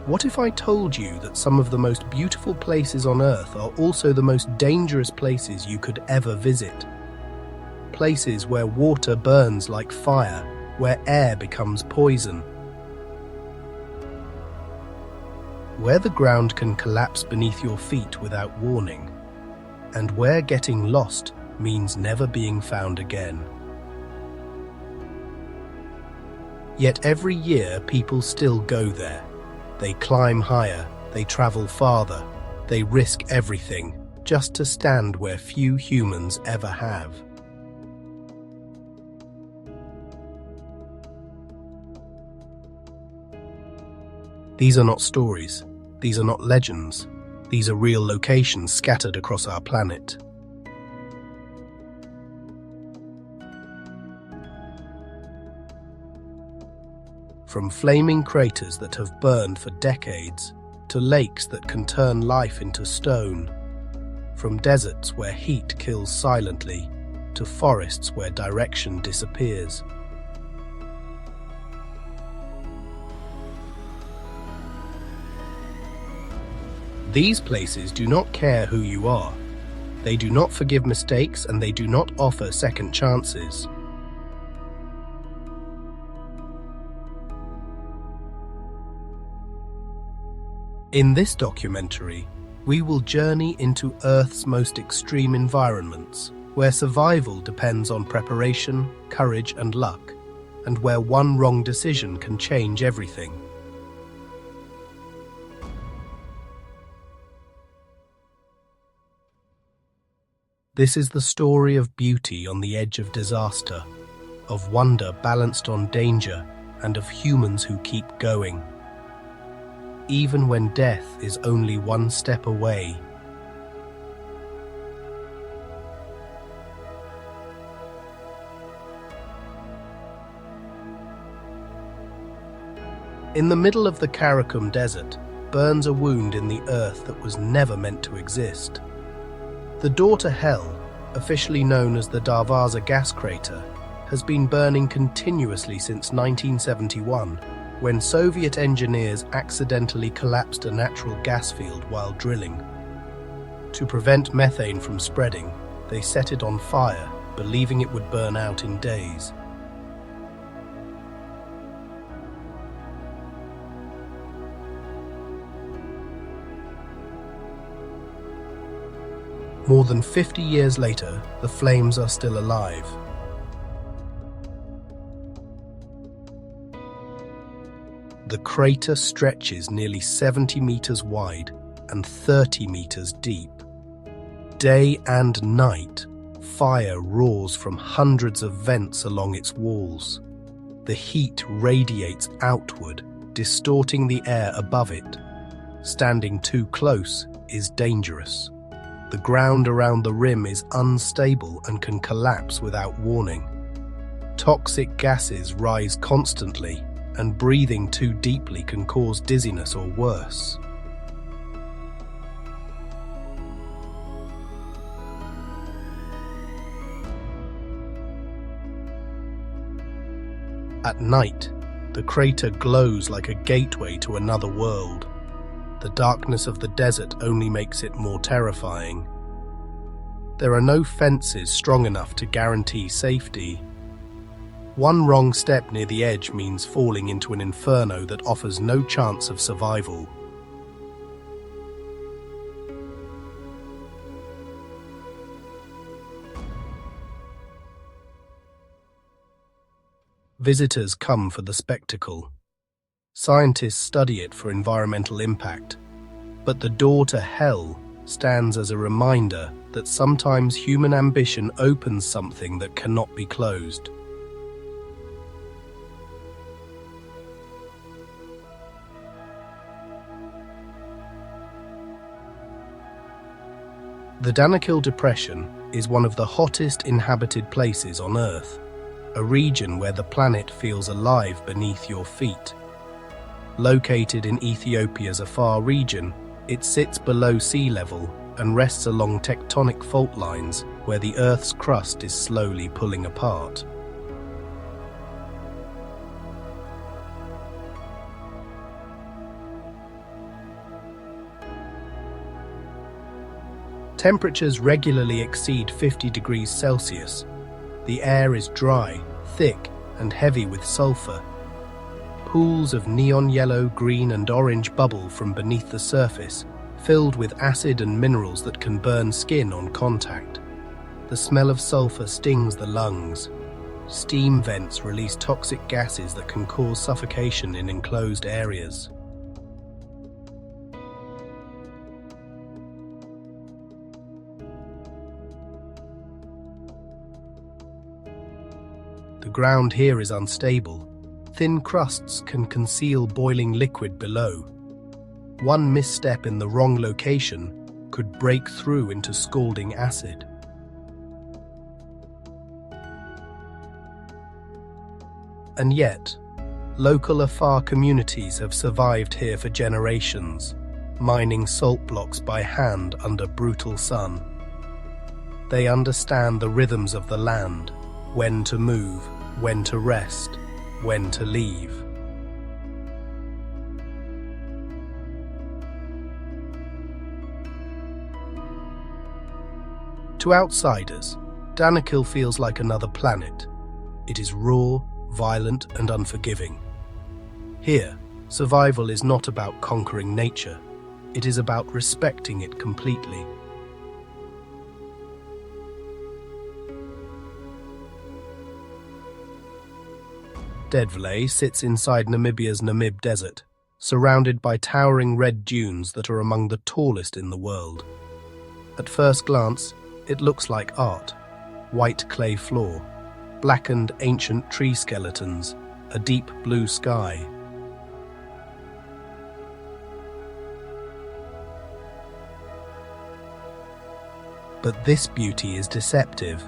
What if I told you that some of the most beautiful places on Earth are also the most dangerous places you could ever visit? Places where water burns like fire, where air becomes poison, where the ground can collapse beneath your feet without warning, and where getting lost means never being found again. Yet every year people still go there. They climb higher, they travel farther, they risk everything just to stand where few humans ever have. These are not stories, these are not legends, these are real locations scattered across our planet. From flaming craters that have burned for decades, to lakes that can turn life into stone, from deserts where heat kills silently, to forests where direction disappears. These places do not care who you are. They do not forgive mistakes and they do not offer second chances. In this documentary, we will journey into Earth's most extreme environments, where survival depends on preparation, courage, and luck, and where one wrong decision can change everything. This is the story of beauty on the edge of disaster, of wonder balanced on danger, and of humans who keep going. Even when death is only one step away. In the middle of the Karakum Desert burns a wound in the earth that was never meant to exist. The door to hell, officially known as the Darvaza gas crater, has been burning continuously since 1971, when Soviet engineers accidentally collapsed a natural gas field while drilling. To prevent methane from spreading, they set it on fire, believing it would burn out in days. More than 50 years later, the flames are still alive. The crater stretches nearly 70 meters wide and 30 meters deep. Day and night, fire roars from hundreds of vents along its walls. The heat radiates outward, distorting the air above it. Standing too close is dangerous. The ground around the rim is unstable and can collapse without warning. Toxic gases rise constantly, and breathing too deeply can cause dizziness or worse. At night, the crater glows like a gateway to another world. The darkness of the desert only makes it more terrifying. There are no fences strong enough to guarantee safety. One wrong step near the edge means falling into an inferno that offers no chance of survival. Visitors come for the spectacle. Scientists study it for environmental impact. But the door to hell stands as a reminder that sometimes human ambition opens something that cannot be closed. The Danakil Depression is one of the hottest inhabited places on Earth, a region where the planet feels alive beneath your feet. Located in Ethiopia's Afar region, it sits below sea level and rests along tectonic fault lines where the Earth's crust is slowly pulling apart. Temperatures regularly exceed 50 degrees Celsius. The air is dry, thick, and heavy with sulfur. Pools of neon yellow, green, and orange bubble from beneath the surface, filled with acid and minerals that can burn skin on contact. The smell of sulfur stings the lungs. Steam vents release toxic gases that can cause suffocation in enclosed areas. The ground here is unstable. Thin crusts can conceal boiling liquid below. One misstep in the wrong location could break through into scalding acid. And yet, local Afar communities have survived here for generations, mining salt blocks by hand under brutal sun. They understand the rhythms of the land, when to move, when to rest, when to leave. To outsiders, Danakil feels like another planet. It is raw, violent, and unforgiving. Here, survival is not about conquering nature. It is about respecting it completely. Deadvlei sits inside Namibia's Namib Desert, surrounded by towering red dunes that are among the tallest in the world. At first glance, it looks like art. White clay floor, blackened ancient tree skeletons, a deep blue sky. But this beauty is deceptive.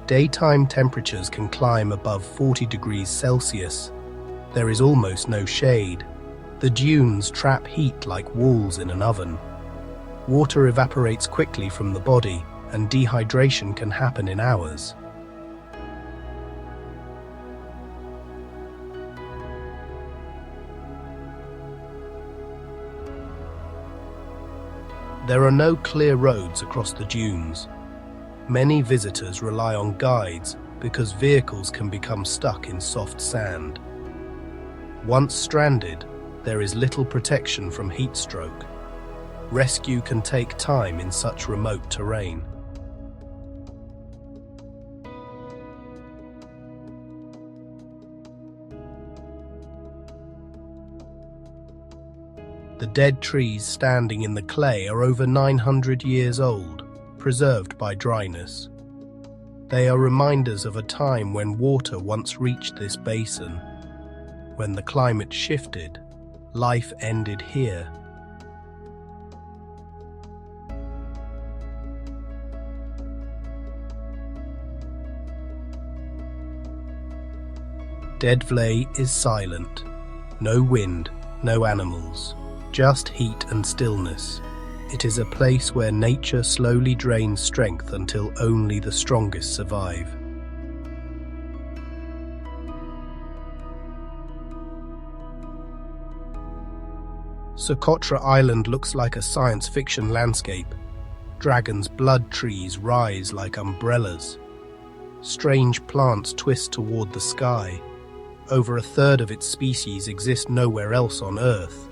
Daytime temperatures can climb above 40 degrees Celsius. There is almost no shade. The dunes trap heat like walls in an oven. Water evaporates quickly from the body, and dehydration can happen in hours. There are no clear roads across the dunes. Many visitors rely on guides because vehicles can become stuck in soft sand. Once stranded, there is little protection from heat stroke. Rescue can take time in such remote terrain. The dead trees standing in the clay are over 900 years old, preserved by dryness. They are reminders of a time when water once reached this basin. When the climate shifted, life ended here. Deadvlei is silent. No wind, no animals, just heat and stillness. It is a place where nature slowly drains strength until only the strongest survive. Socotra Island looks like a science fiction landscape. Dragon's blood trees rise like umbrellas. Strange plants twist toward the sky. Over a third of its species exist nowhere else on Earth.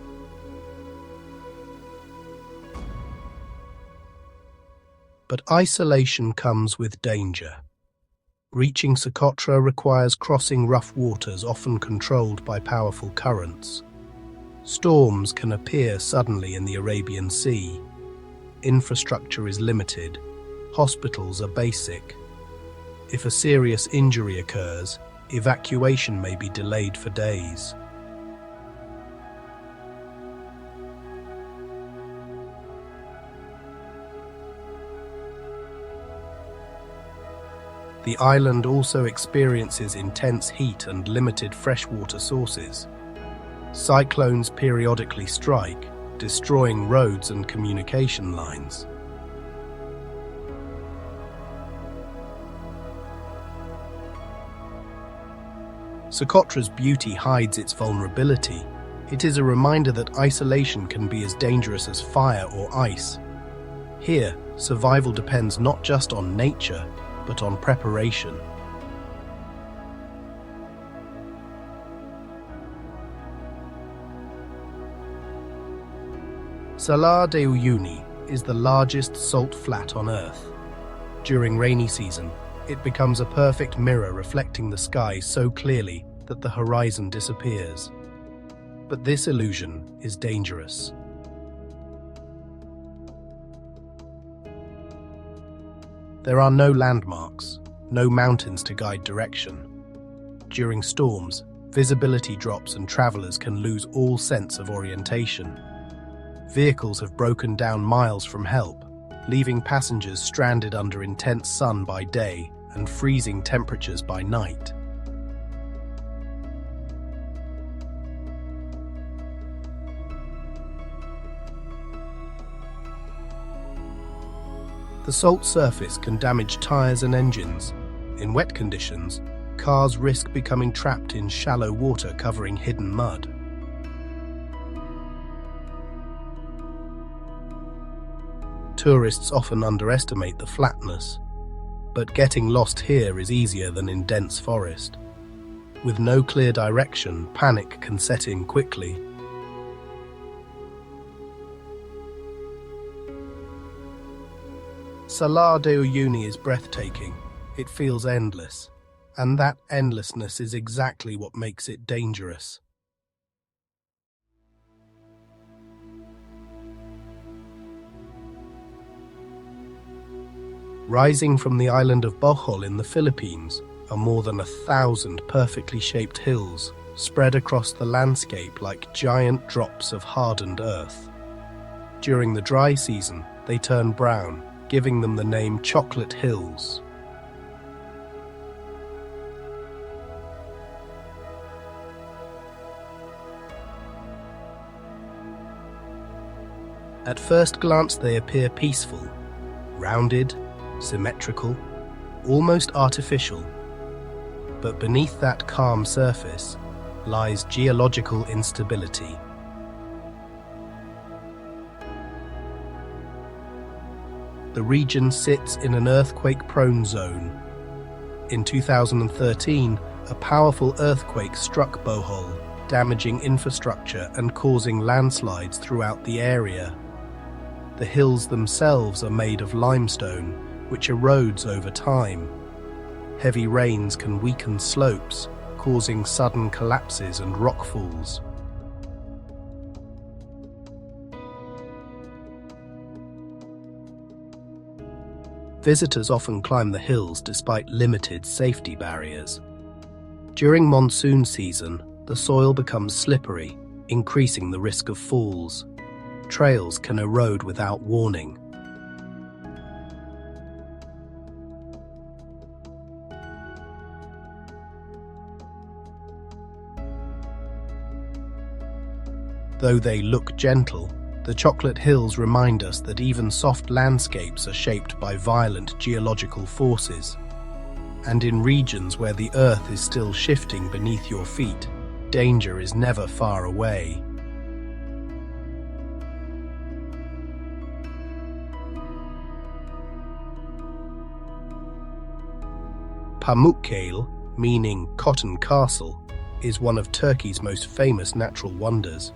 But isolation comes with danger. Reaching Socotra requires crossing rough waters often controlled by powerful currents. Storms can appear suddenly in the Arabian Sea. Infrastructure is limited. Hospitals are basic. If a serious injury occurs, evacuation may be delayed for days. The island also experiences intense heat and limited freshwater sources. Cyclones periodically strike, destroying roads and communication lines. Socotra's beauty hides its vulnerability. It is a reminder that isolation can be as dangerous as fire or ice. Here, survival depends not just on nature, but on preparation. Salar de Uyuni is the largest salt flat on Earth. During rainy season, it becomes a perfect mirror reflecting the sky so clearly that the horizon disappears. But this illusion is dangerous. There are no landmarks, no mountains to guide direction. During storms, visibility drops and travelers can lose all sense of orientation. Vehicles have broken down miles from help, leaving passengers stranded under intense sun by day and freezing temperatures by night. The salt surface can damage tires and engines. In wet conditions, cars risk becoming trapped in shallow water covering hidden mud. Tourists often underestimate the flatness, but getting lost here is easier than in dense forest. With no clear direction, panic can set in quickly. Salar de Uyuni is breathtaking. It feels endless, and that endlessness is exactly what makes it dangerous. Rising from the island of Bohol in the Philippines are more than 1,000 perfectly shaped hills spread across the landscape like giant drops of hardened earth. During the dry season, they turn brown, giving them the name Chocolate Hills. At first glance, they appear peaceful, rounded, symmetrical, almost artificial. But beneath that calm surface lies geological instability. The region sits in an earthquake-prone zone. In 2013, a powerful earthquake struck Bohol, damaging infrastructure and causing landslides throughout the area. The hills themselves are made of limestone, which erodes over time. Heavy rains can weaken slopes, causing sudden collapses and rockfalls. Visitors often climb the hills despite limited safety barriers. During monsoon season, the soil becomes slippery, increasing the risk of falls. Trails can erode without warning. Though they look gentle, the Chocolate Hills remind us that even soft landscapes are shaped by violent geological forces. And in regions where the earth is still shifting beneath your feet, danger is never far away. Pamukkale, meaning Cotton Castle, is one of Turkey's most famous natural wonders.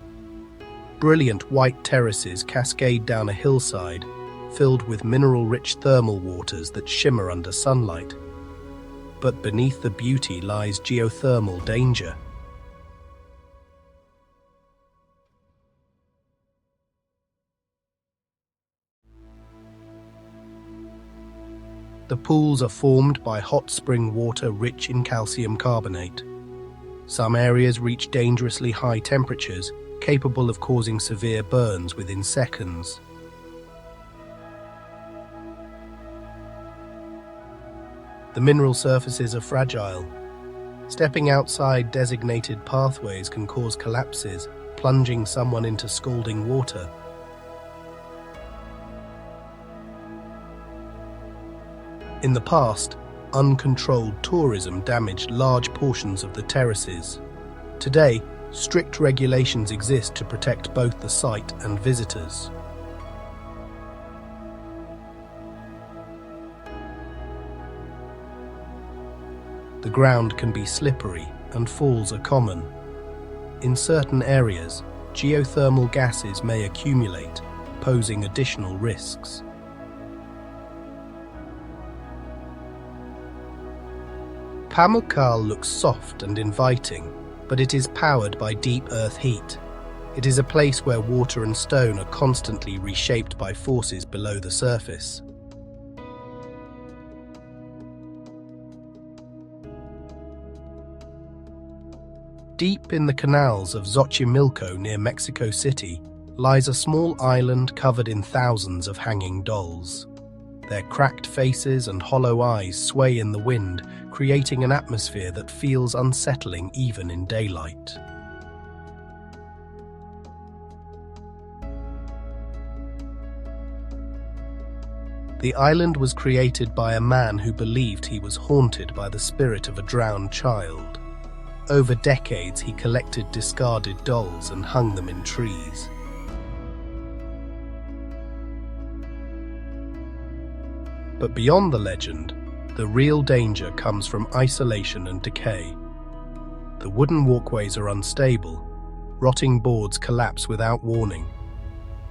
Brilliant white terraces cascade down a hillside, filled with mineral-rich thermal waters that shimmer under sunlight. But beneath the beauty lies geothermal danger. The pools are formed by hot spring water rich in calcium carbonate. Some areas reach dangerously high temperatures, capable of causing severe burns within seconds. The mineral surfaces are fragile. Stepping outside designated pathways can cause collapses, plunging someone into scalding water. In the past, uncontrolled tourism damaged large portions of the terraces. Today, strict regulations exist to protect both the site and visitors. The ground can be slippery and falls are common. In certain areas, geothermal gases may accumulate, posing additional risks. Pamukkale looks soft and inviting, but it is powered by deep earth heat. It is a place where water and stone are constantly reshaped by forces below the surface. Deep in the canals of Xochimilco near Mexico City lies a small island covered in thousands of hanging dolls. Their cracked faces and hollow eyes sway in the wind, creating an atmosphere that feels unsettling even in daylight. The island was created by a man who believed he was haunted by the spirit of a drowned child. Over decades, he collected discarded dolls and hung them in trees. But beyond the legend, the real danger comes from isolation and decay. The wooden walkways are unstable. Rotting boards collapse without warning.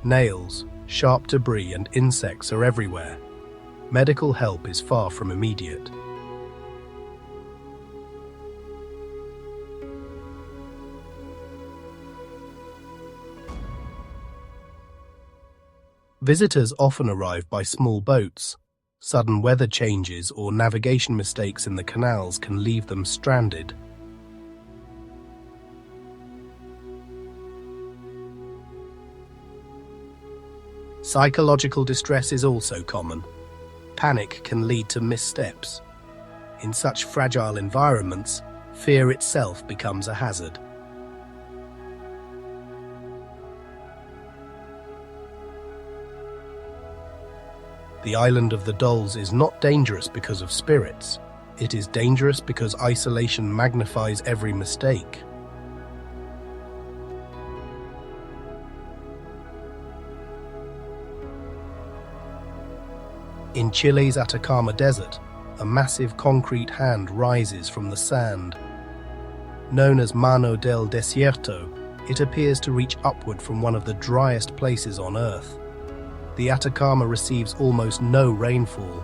Nails, sharp debris, and insects are everywhere. Medical help is far from immediate. Visitors often arrive by small boats. Sudden weather changes or navigation mistakes in the canals can leave them stranded. Psychological distress is also common. Panic can lead to missteps. In such fragile environments, fear itself becomes a hazard. The island of the dolls is not dangerous because of spirits. It is dangerous because isolation magnifies every mistake. In Chile's Atacama Desert, a massive concrete hand rises from the sand. Known as Mano del Desierto, it appears to reach upward from one of the driest places on Earth. The Atacama receives almost no rainfall.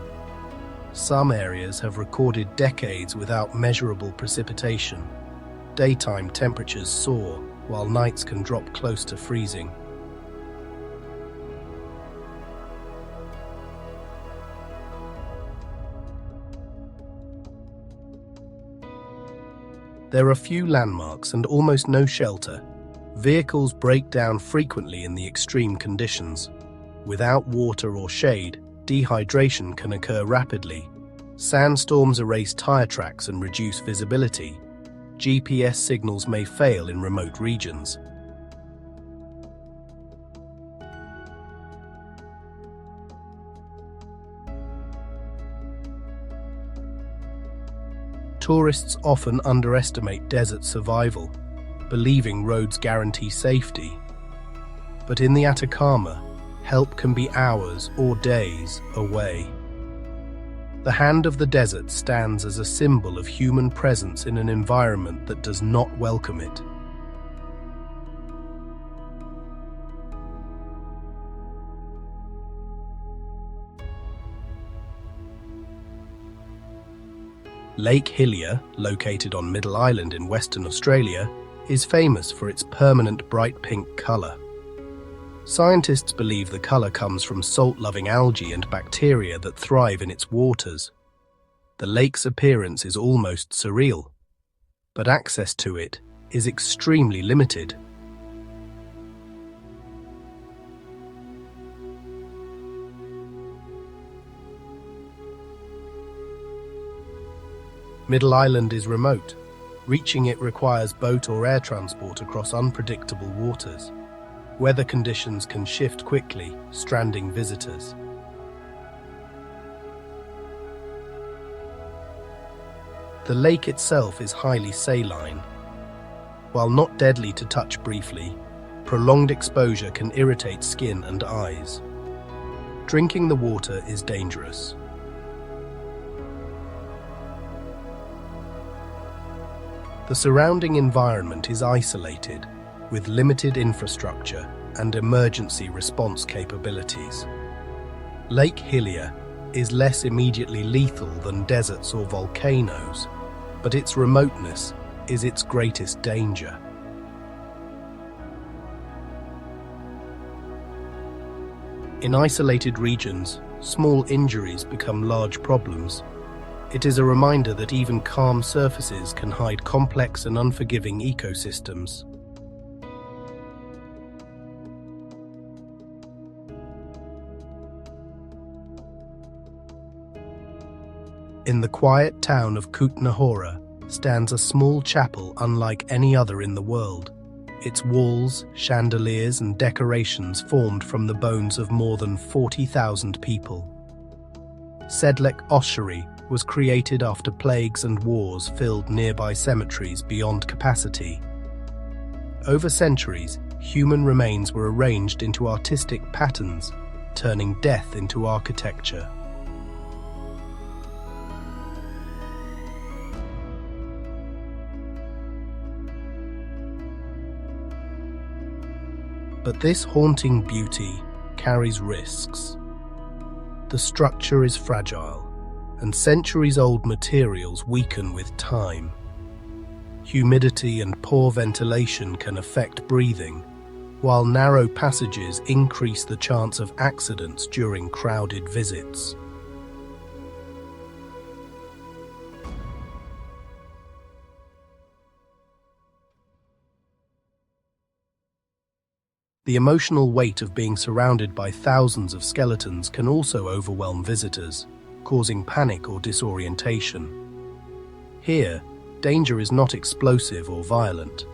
Some areas have recorded decades without measurable precipitation. Daytime temperatures soar, while nights can drop close to freezing. There are few landmarks and almost no shelter. Vehicles break down frequently in the extreme conditions. Without water or shade, dehydration can occur rapidly. Sandstorms erase tire tracks and reduce visibility. GPS signals may fail in remote regions. Tourists often underestimate desert survival, believing roads guarantee safety. But in the Atacama, help can be hours or days away. The hand of the desert stands as a symbol of human presence in an environment that does not welcome it. Lake Hillier, located on Middle Island in Western Australia, is famous for its permanent bright pink colour. Scientists believe the colour comes from salt-loving algae and bacteria that thrive in its waters. The lake's appearance is almost surreal, but access to it is extremely limited. Middle Island is remote. Reaching it requires boat or air transport across unpredictable waters. Weather conditions can shift quickly, stranding visitors. The lake itself is highly saline. While not deadly to touch briefly, prolonged exposure can irritate skin and eyes. Drinking the water is dangerous. The surrounding environment is isolated, with limited infrastructure and emergency response capabilities. Lake Hillier is less immediately lethal than deserts or volcanoes, but its remoteness is its greatest danger. In isolated regions, small injuries become large problems. It is a reminder that even calm surfaces can hide complex and unforgiving ecosystems. In the quiet town of Kutna stands a small chapel unlike any other in the world. Its walls, chandeliers, and decorations formed from the bones of more than 40,000 people. Sedlec Ossuary was created after plagues and wars filled nearby cemeteries beyond capacity. Over centuries, human remains were arranged into artistic patterns, turning death into architecture. But this haunting beauty carries risks. The structure is fragile, and centuries-old materials weaken with time. Humidity and poor ventilation can affect breathing, while narrow passages increase the chance of accidents during crowded visits. The emotional weight of being surrounded by thousands of skeletons can also overwhelm visitors, causing panic or disorientation. Here, danger is not explosive or violent.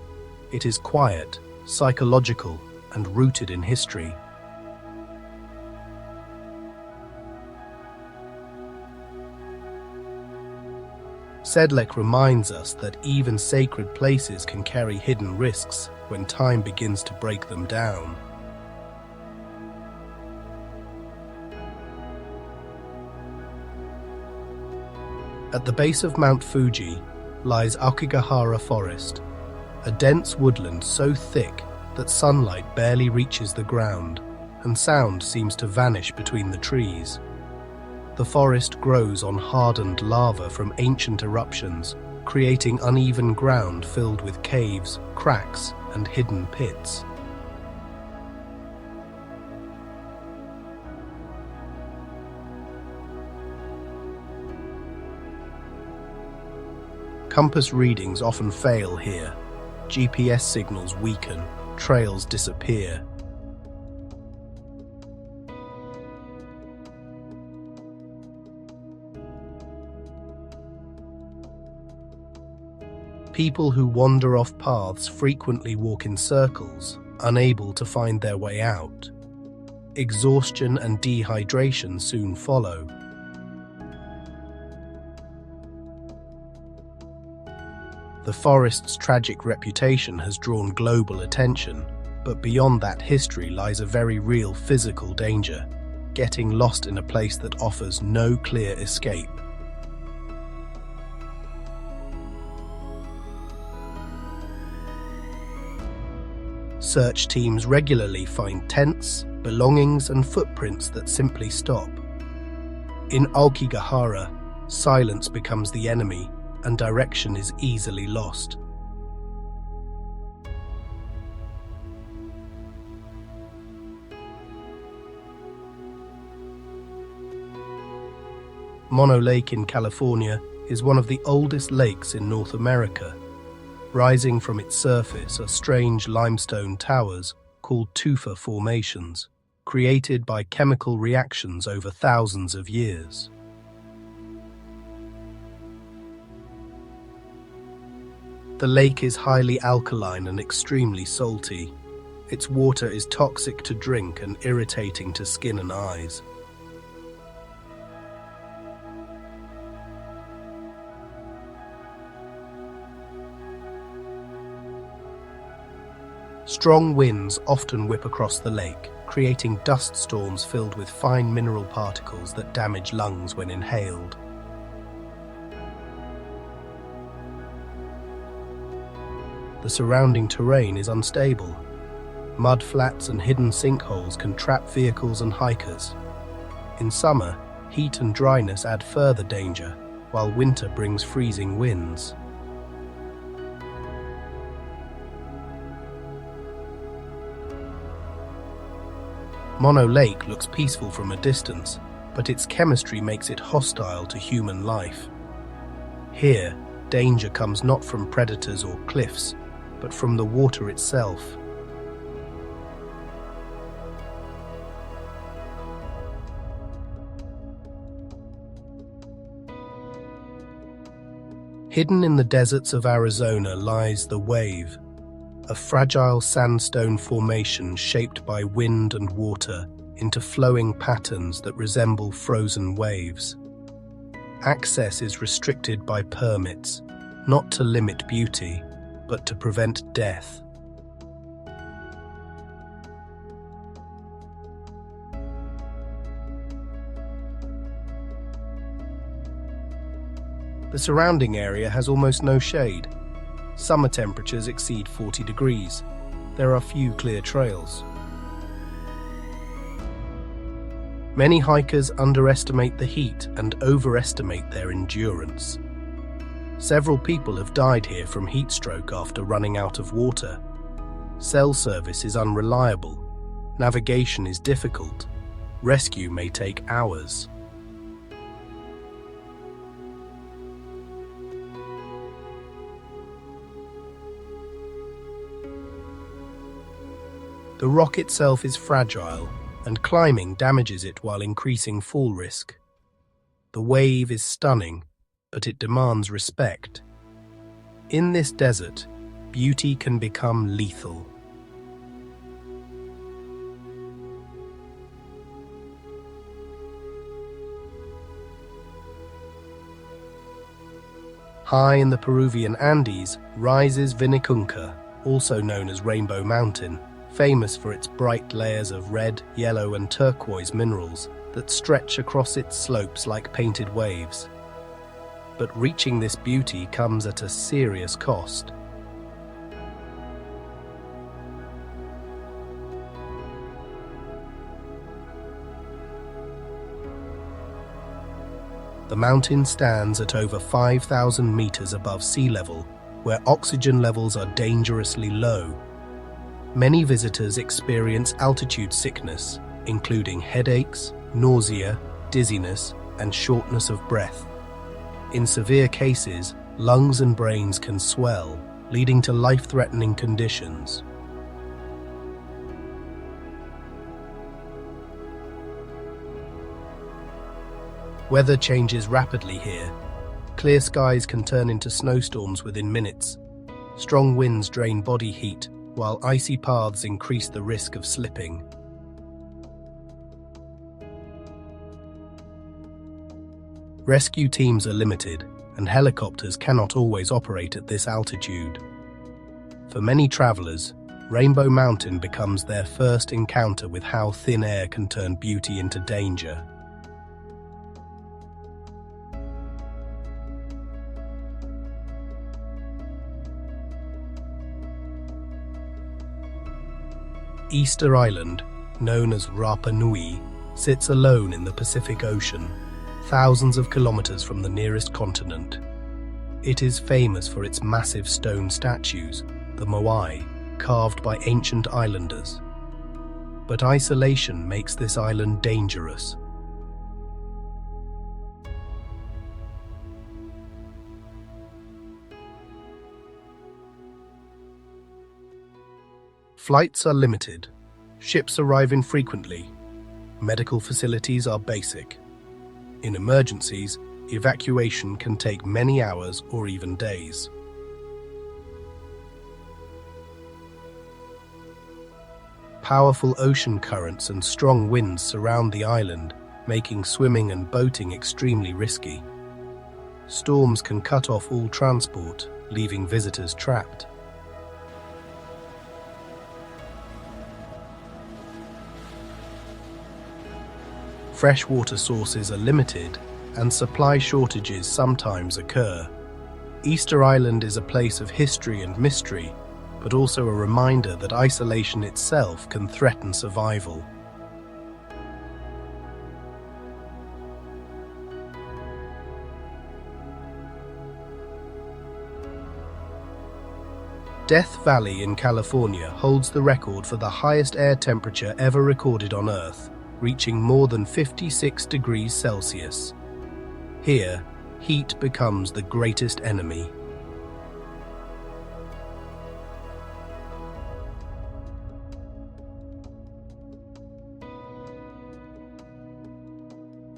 It is quiet, psychological, and rooted in history. Sedlec reminds us that even sacred places can carry hidden risks when time begins to break them down. At the base of Mount Fuji lies Aokigahara Forest, a dense woodland so thick that sunlight barely reaches the ground and sound seems to vanish between the trees. The forest grows on hardened lava from ancient eruptions, creating uneven ground filled with caves, cracks, and hidden pits. Compass readings often fail here. GPS signals weaken, trails disappear. People who wander off paths frequently walk in circles, unable to find their way out. Exhaustion and dehydration soon follow. The forest's tragic reputation has drawn global attention, but beyond that history lies a very real physical danger, getting lost in a place that offers no clear escape. Search teams regularly find tents, belongings, and footprints that simply stop. In Aokigahara, silence becomes the enemy, and direction is easily lost. Mono Lake in California is one of the oldest lakes in North America. Rising from its surface are strange limestone towers called tufa formations, created by chemical reactions over thousands of years. The lake is highly alkaline and extremely salty. Its water is toxic to drink and irritating to skin and eyes. Strong winds often whip across the lake, creating dust storms filled with fine mineral particles that damage lungs when inhaled. The surrounding terrain is unstable. Mud flats and hidden sinkholes can trap vehicles and hikers. In summer, heat and dryness add further danger, while winter brings freezing winds. Mono Lake looks peaceful from a distance, but its chemistry makes it hostile to human life. Here, danger comes not from predators or cliffs, but from the water itself. Hidden in the deserts of Arizona lies the Wave, a fragile sandstone formation shaped by wind and water into flowing patterns that resemble frozen waves. Access is restricted by permits, not to limit beauty, but to prevent death. The surrounding area has almost no shade. Summer temperatures exceed 40 degrees. There are few clear trails. Many hikers underestimate the heat and overestimate their endurance. Several people have died here from heat stroke after running out of water. Cell service is unreliable. Navigation is difficult. Rescue may take hours. The rock itself is fragile, and climbing damages it while increasing fall risk. The Wave is stunning, but it demands respect. In this desert, beauty can become lethal. High in the Peruvian Andes rises Vinicunca, also known as Rainbow Mountain, famous for its bright layers of red, yellow and turquoise minerals that stretch across its slopes like painted waves. But reaching this beauty comes at a serious cost. The mountain stands at over 5,000 meters above sea level, where oxygen levels are dangerously low. Many visitors experience altitude sickness, including headaches, nausea, dizziness, and shortness of breath. In severe cases, lungs and brains can swell, leading to life-threatening conditions. Weather changes rapidly here. Clear skies can turn into snowstorms within minutes. Strong winds drain body heat, while icy paths increase the risk of slipping. Rescue teams are limited, and helicopters cannot always operate at this altitude. For many travelers, Rainbow Mountain becomes their first encounter with how thin air can turn beauty into danger. Easter Island, known as Rapa Nui, sits alone in the Pacific Ocean, thousands of kilometers from the nearest continent. It is famous for its massive stone statues, the moai, carved by ancient islanders. But isolation makes this island dangerous. Flights are limited, ships arrive infrequently, medical facilities are basic. In emergencies, evacuation can take many hours or even days. Powerful ocean currents and strong winds surround the island, making swimming and boating extremely risky. Storms can cut off all transport, leaving visitors trapped. Freshwater sources are limited, and supply shortages sometimes occur. Easter Island is a place of history and mystery, but also a reminder that isolation itself can threaten survival. Death Valley in California holds the record for the highest air temperature ever recorded on Earth, reaching more than 56 degrees Celsius. Here, heat becomes the greatest enemy.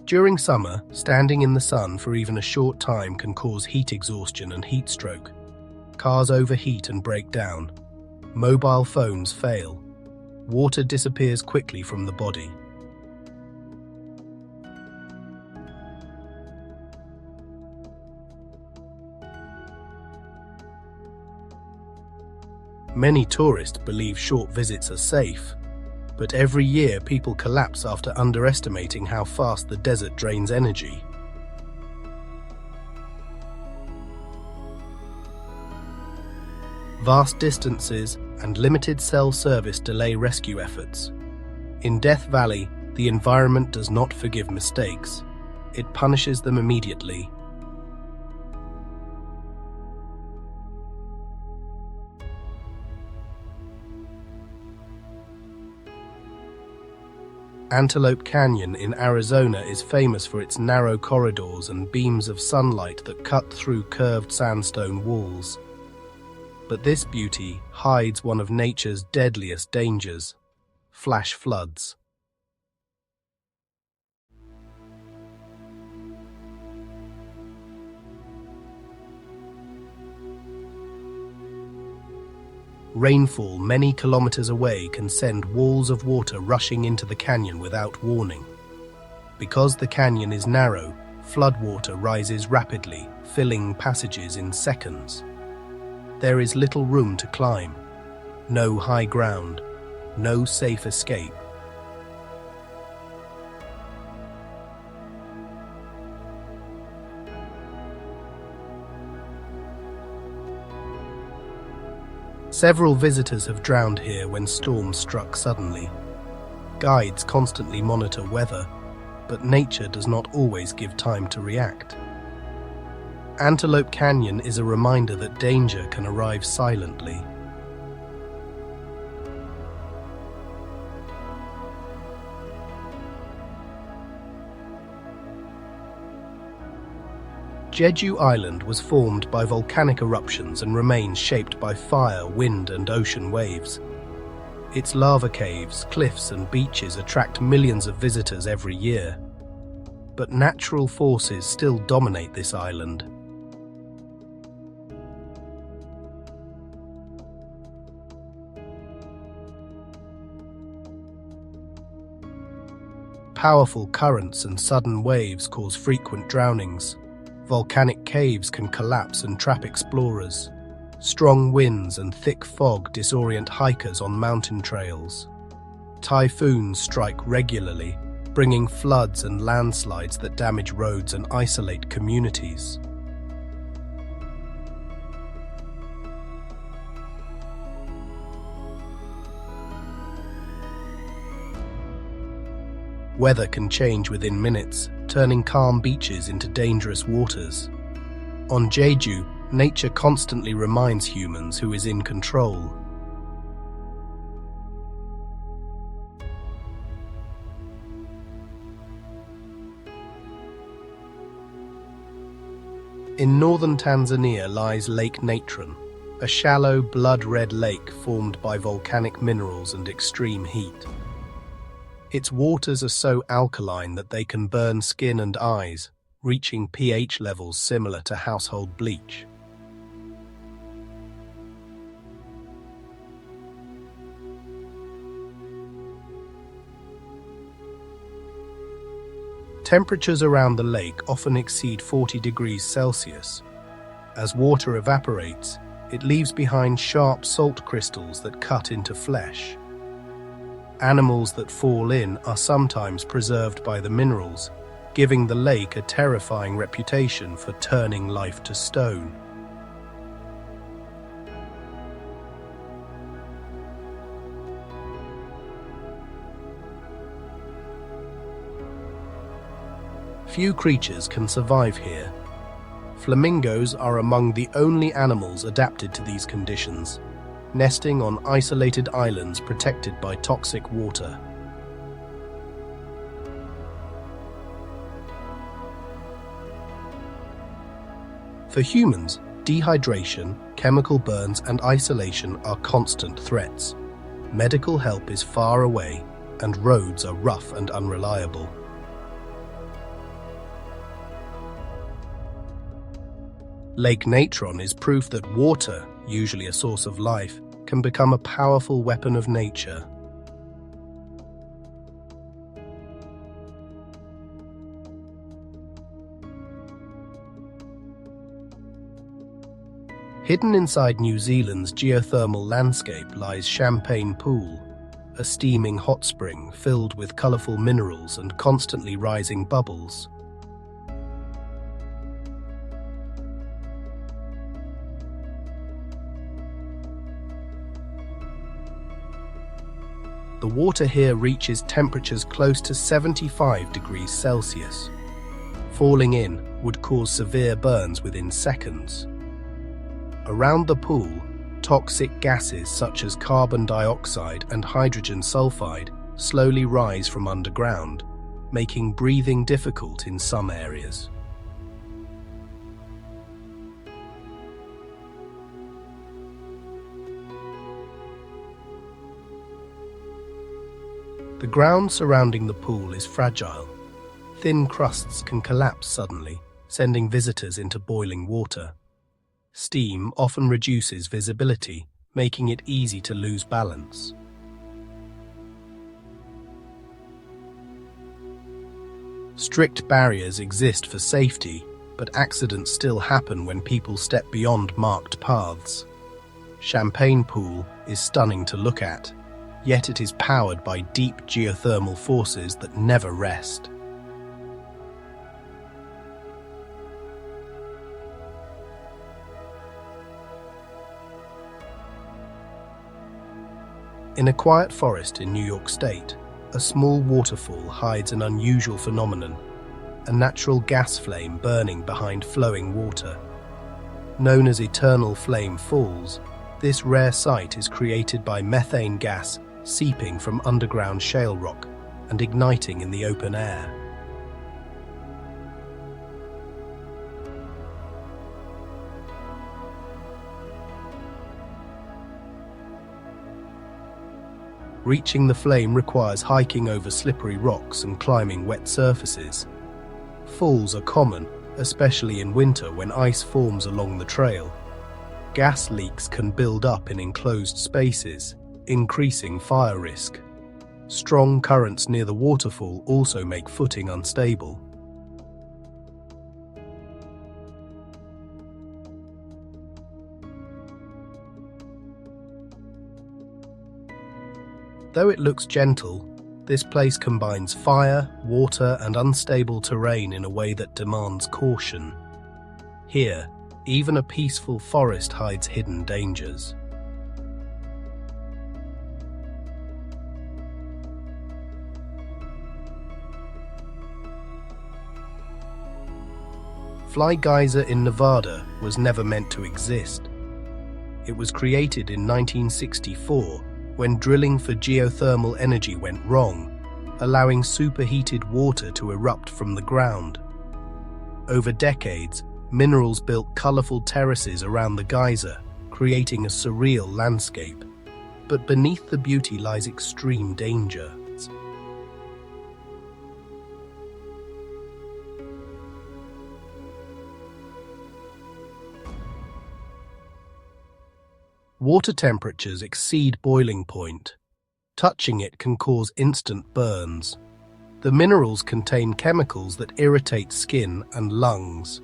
During summer, standing in the sun for even a short time can cause heat exhaustion and heat stroke. Cars overheat and break down. Mobile phones fail. Water disappears quickly from the body. Many tourists believe short visits are safe, but every year people collapse after underestimating how fast the desert drains energy. Vast distances and limited cell service delay rescue efforts. In Death Valley, the environment does not forgive mistakes. It punishes them immediately. Antelope Canyon in Arizona is famous for its narrow corridors and beams of sunlight that cut through curved sandstone walls. But this beauty hides one of nature's deadliest dangers: flash floods. Rainfall many kilometers away can send walls of water rushing into the canyon without warning. Because the canyon is narrow, floodwater rises rapidly, filling passages in seconds. There is little room to climb, no high ground, no safe escape. Several visitors have drowned here when storms struck suddenly. Guides constantly monitor weather, but nature does not always give time to react. Antelope Canyon is a reminder that danger can arrive silently. Jeju Island was formed by volcanic eruptions and remains shaped by fire, wind, and ocean waves. Its lava caves, cliffs, and beaches attract millions of visitors every year. But natural forces still dominate this island. Powerful currents and sudden waves cause frequent drownings. Volcanic caves can collapse and trap explorers. Strong winds and thick fog disorient hikers on mountain trails. Typhoons strike regularly, bringing floods and landslides that damage roads and isolate communities. Weather can change within minutes, turning calm beaches into dangerous waters. On Jeju, nature constantly reminds humans who is in control. In northern Tanzania lies Lake Natron, a shallow, blood-red lake formed by volcanic minerals and extreme heat. Its waters are so alkaline that they can burn skin and eyes, reaching pH levels similar to household bleach. Temperatures around the lake often exceed 40 degrees Celsius. As water evaporates, it leaves behind sharp salt crystals that cut into flesh. Animals that fall in are sometimes preserved by the minerals, giving the lake a terrifying reputation for turning life to stone. Few creatures can survive here. Flamingos are among the only animals adapted to these conditions, nesting on isolated islands protected by toxic water. For humans, dehydration, chemical burns, and isolation are constant threats. Medical help is far away, and roads are rough and unreliable. Lake Natron is proof that water, usually a source of life, can become a powerful weapon of nature. Hidden inside New Zealand's geothermal landscape lies Champagne Pool, a steaming hot spring filled with colourful minerals and constantly rising bubbles. The water here reaches temperatures close to 75 degrees Celsius. Falling in would cause severe burns within seconds. Around the pool, toxic gases such as carbon dioxide and hydrogen sulfide slowly rise from underground, making breathing difficult in some areas. The ground surrounding the pool is fragile. Thin crusts can collapse suddenly, sending visitors into boiling water. Steam often reduces visibility, making it easy to lose balance. Strict barriers exist for safety, but accidents still happen when people step beyond marked paths. Champagne Pool is stunning to look at, yet it is powered by deep geothermal forces that never rest. In a quiet forest in New York State, a small waterfall hides an unusual phenomenon, a natural gas flame burning behind flowing water. Known as Eternal Flame Falls, this rare sight is created by methane gas seeping from underground shale rock and igniting in the open air. Reaching the flame requires hiking over slippery rocks and climbing wet surfaces. Falls are common, especially in winter when ice forms along the trail. Gas leaks can build up in enclosed spaces, increasing fire risk. Strong currents near the waterfall also make footing unstable. Though it looks gentle, this place combines fire, water, and unstable terrain in a way that demands caution. Here, even a peaceful forest hides hidden dangers. Fly Geyser in Nevada was never meant to exist. It was created in 1964 when drilling for geothermal energy went wrong, allowing superheated water to erupt from the ground. Over decades, minerals built colorful terraces around the geyser, creating a surreal landscape. But beneath the beauty lies extreme danger. Water temperatures exceed boiling point. Touching it can cause instant burns. The minerals contain chemicals that irritate skin and lungs.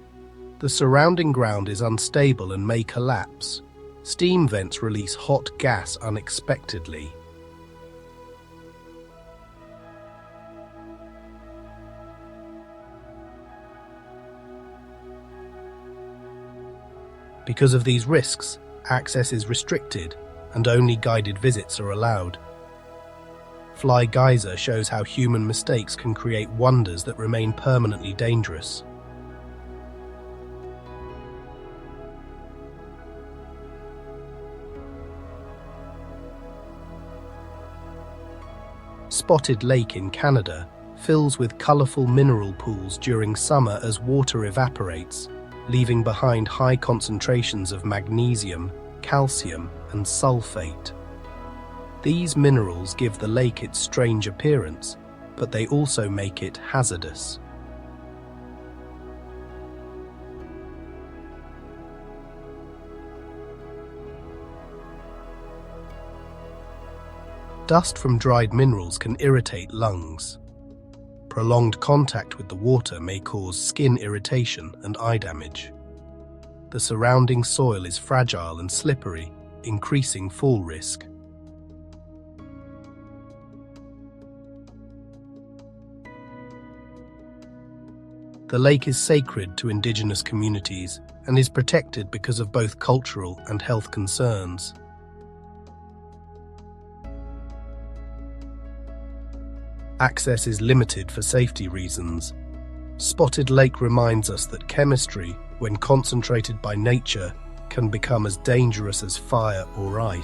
The surrounding ground is unstable and may collapse. Steam vents release hot gas unexpectedly. Because of these risks, access is restricted and only guided visits are allowed. Deadvlei geyser shows how human mistakes can create wonders that remain permanently dangerous. Spotted Lake in Canada fills with colourful mineral pools during summer as water evaporates, leaving behind high concentrations of magnesium, calcium, and sulfate. These minerals give the lake its strange appearance, but they also make it hazardous. Dust from dried minerals can irritate lungs. Prolonged contact with the water may cause skin irritation and eye damage. The surrounding soil is fragile and slippery, increasing fall risk. The lake is sacred to indigenous communities and is protected because of both cultural and health concerns. Access is limited for safety reasons. Spotted Lake reminds us that chemistry, when concentrated by nature, can become as dangerous as fire or ice.